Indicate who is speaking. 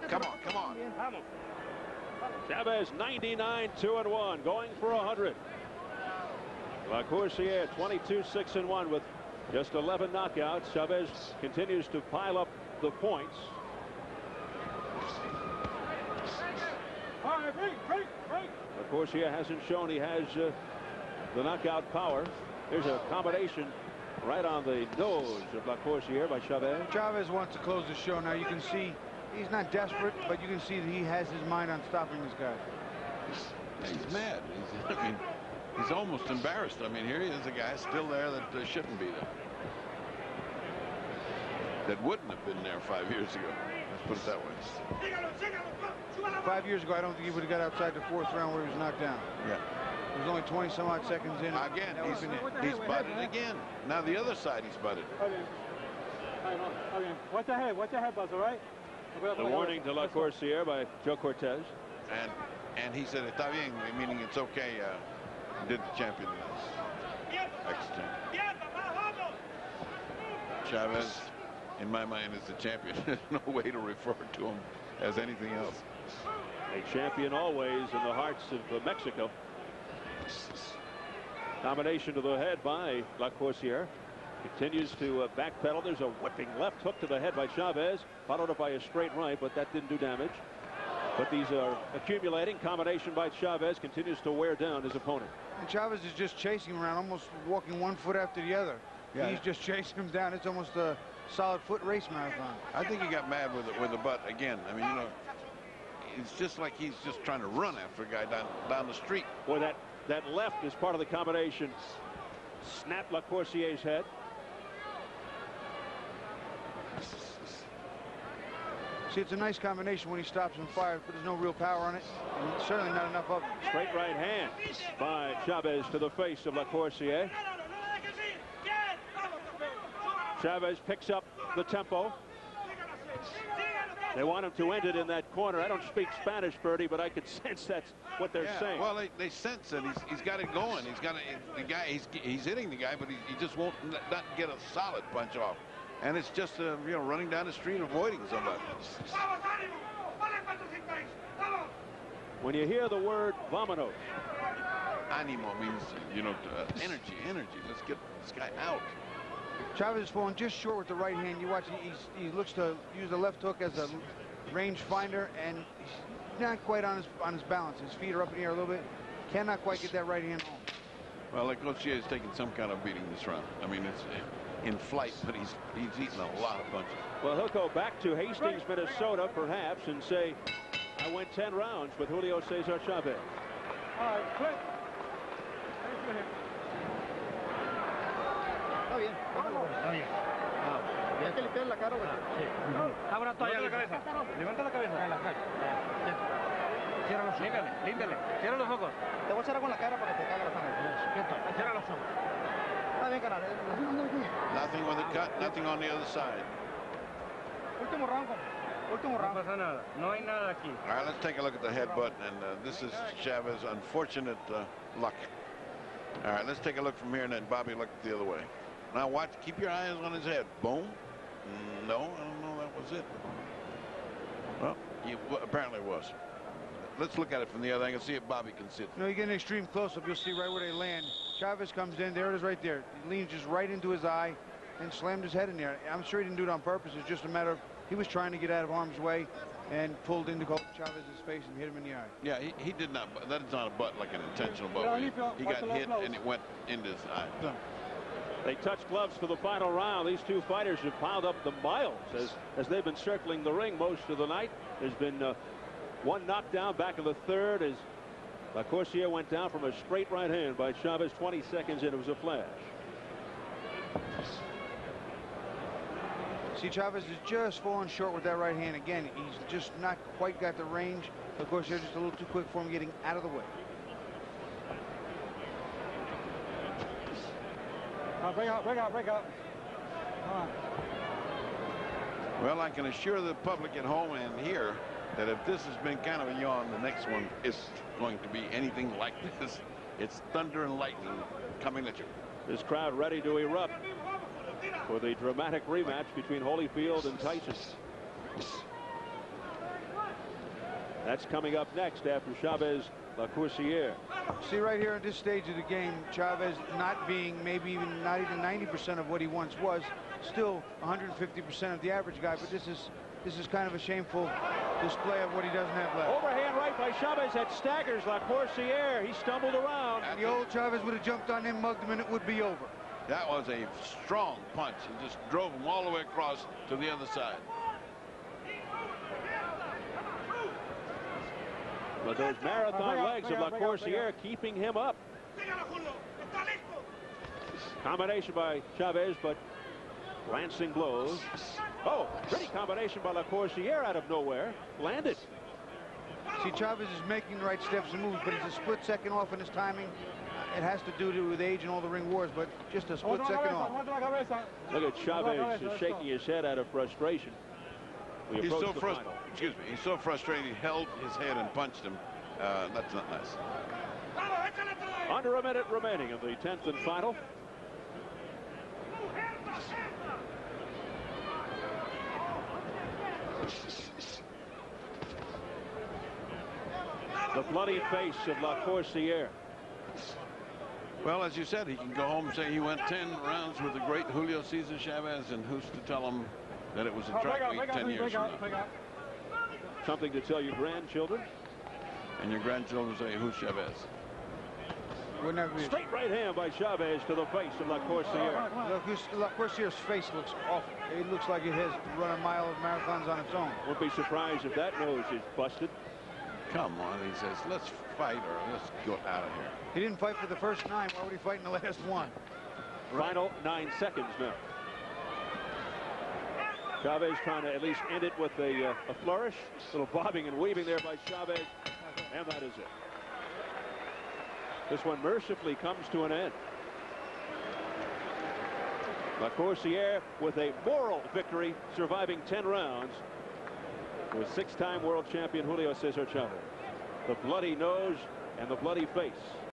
Speaker 1: Come on, come on.
Speaker 2: Chavez 99, 2-1, going for 100. LaCoursiere 22-6-1 with just 11 knockouts. Chavez continues to pile up the points. LaCoursiere hasn't shown he has the knockout power. There's a combination right on the nose of LaCoursiere by Chavez.
Speaker 3: Chavez wants to close the show now. You can see he's not desperate, but you can see that he has his mind on stopping this guy.
Speaker 1: He's mad. He's almost embarrassed. I mean, here he is, a guy still there that shouldn't be there. That wouldn't have been there 5 years ago. Let's put it that way.
Speaker 3: 5 years ago, I don't think he would have got outside the fourth round where he was knocked down.
Speaker 1: Yeah.
Speaker 3: It was only 20-some-odd seconds in.
Speaker 1: Again, he's butted again. Now the other side he's butted.
Speaker 4: Watch your head, buzz, all right?
Speaker 2: The warning to LaCoursiere by Joe Cortez.
Speaker 1: And he said, "Está bien," meaning it's okay. Did the champion extend. Chavez, in my mind, is the champion. There's no way to refer to him as anything else.
Speaker 2: A champion always in the hearts of Mexico. Combination to the head by LaCoursiere. Continues to backpedal. There's a whipping left hook to the head by Chavez, followed up by a straight right, but that didn't do damage. But these are accumulating. Combination by Chavez continues to wear down his opponent.
Speaker 3: And Chavez is just chasing him around, almost walking one foot after the other. Yeah. He's just chasing him down. It's almost a solid foot race marathon.
Speaker 1: I think he got mad with the butt again. I mean, you know, it's just like he's just trying to run after a guy down the street.
Speaker 2: Boy, that left is part of the combination. Snap LaCoursiere's head.
Speaker 3: See, it's a nice combination when he stops and fires, but there's no real power on it, and certainly not enough of it.
Speaker 2: Straight right hand by Chavez to the face of LaCoursiere. Chavez picks up the tempo. They want him to end it in that corner. I don't speak Spanish, Bertie, but I could sense that's what they're saying.
Speaker 1: Well, they sense that he's got it going. He's got the guy. He's hitting the guy, but he just won't not get a solid punch off. And it's just you know, running down the street avoiding somebody.
Speaker 2: When you hear the word "vámonos,"
Speaker 1: animo means, you know, energy. Let's get this guy out.
Speaker 3: Chavez is falling just short with the right hand. You watch, he looks to use the left hook as a range finder, and he's not quite on his balance. His feet are up in the air a little bit. Cannot quite get that right hand home.
Speaker 1: Well, LaCoursiere is taking some kind of beating this round. I mean, it's in flight, but he's eating a lot of punches.
Speaker 2: Well, he'll go back to Hastings, Minnesota, perhaps, and say, I went 10 rounds with Julio Cesar Chavez.
Speaker 4: All right, quick.
Speaker 5: Está bien. Está bien. Tienes que limpiar la cara, güey. Sí.
Speaker 4: Abra toalla la cabeza. Levanta la cabeza. Cierra los ojos. Límpiale. Cierra los ojos.
Speaker 5: Te voy a echar agua en la cara para que te caiga la sangre.
Speaker 4: Quieto. Cierra los ojos.
Speaker 5: Está bien, canal.
Speaker 1: Nothing with the cut, nothing on the other side.
Speaker 5: Último round. Último round.
Speaker 4: No pasa nada. No hay nada aquí.
Speaker 1: All right, let's take a look at the headbutt, and this is Chavez's unfortunate luck. All right, let's take a look from here, and then Bobby look the other way. Now watch, keep your eyes on his head. Boom. No, I don't know, that was it. Well, apparently it was. Let's look at it from the other angle, see if Bobby can see it.
Speaker 3: No, you get an extreme close-up, you'll see right where they land. Chavez comes in, there it is right there. He leans just right into his eye and slammed his head in there. I'm sure he didn't do it on purpose. It's just a matter of he was trying to get out of harm's way and pulled into Chavez's face and hit him in the eye.
Speaker 1: Yeah, he did not. That is not a butt like an intentional butt. He got hit and it went into his eye.
Speaker 2: They touch gloves for the final round. These two fighters have piled up the miles as they've been circling the ring most of the night. There's been one knockdown back in the third as LaCoursiere went down from a straight right hand by Chavez. 20 seconds in, it was a flash.
Speaker 3: See, Chavez is just falling short with that right hand. Again, he's just not quite got the range. LaCoursiere just a little too quick for him getting out of the way.
Speaker 4: Break out. Come on.
Speaker 1: Well, I can assure the public at home and here that if this has been kind of a yawn, the next one is going to be anything like this. It's thunder and lightning coming at you.
Speaker 2: This crowd ready to erupt for the dramatic rematch between Holyfield and Tyson. That's coming up next after Chavez, LaCoursiere.
Speaker 3: See right here at this stage of the game, Chavez not being maybe even not even 90% of what he once was, still 150% of the average guy. But this is kind of a shameful display of what he doesn't have left.
Speaker 2: Overhand right by Chavez that staggers LaCoursiere. He stumbled around.
Speaker 3: And the old Chavez would have jumped on him, mugged him, and it would be over.
Speaker 1: That was a strong punch. He just drove him all the way across to the other side.
Speaker 2: But those marathon legs of LaCoursiere keeping him up. Combination by Chavez, but glancing blows. Oh, pretty combination by LaCoursiere out of nowhere. Landed.
Speaker 3: See, Chavez is making the right steps and moves, but he's a split second off in his timing. It has to do with age and all the ring wars, but just a split second off.
Speaker 2: Look at Chavez just shaking his head out of frustration.
Speaker 1: He's so frustrated. Excuse me. He's so frustrated. He held his head and punched him. That's not nice.
Speaker 2: Under a minute remaining of the 10th and final. The bloody face of LaCoursiere.
Speaker 1: Well, as you said, he can go home and say he went 10 rounds with the great Julio Cesar Chavez, and who's to tell him that it was a track meet 10 years from now.
Speaker 2: Something to tell your grandchildren.
Speaker 1: And your grandchildren say, who's Chavez?
Speaker 2: Straight right hand by Chavez to the face of LaCoursiere.
Speaker 3: LaCoursiere's face looks awful. It looks like it has run a mile of marathons on its own.
Speaker 2: Won't be surprised if that nose is busted.
Speaker 1: Come on, he says, let's fight or let's go out of here.
Speaker 3: He didn't fight for the first 9. Why would he fight in the last 1?
Speaker 2: Final 9 seconds now. Chavez trying to at least end it with a flourish. A little bobbing and weaving there by Chavez. And that is it. This one mercifully comes to an end. LaCoursiere with a moral victory, surviving 10 rounds with 6-time world champion Julio Cesar Chavez. The bloody nose and the bloody face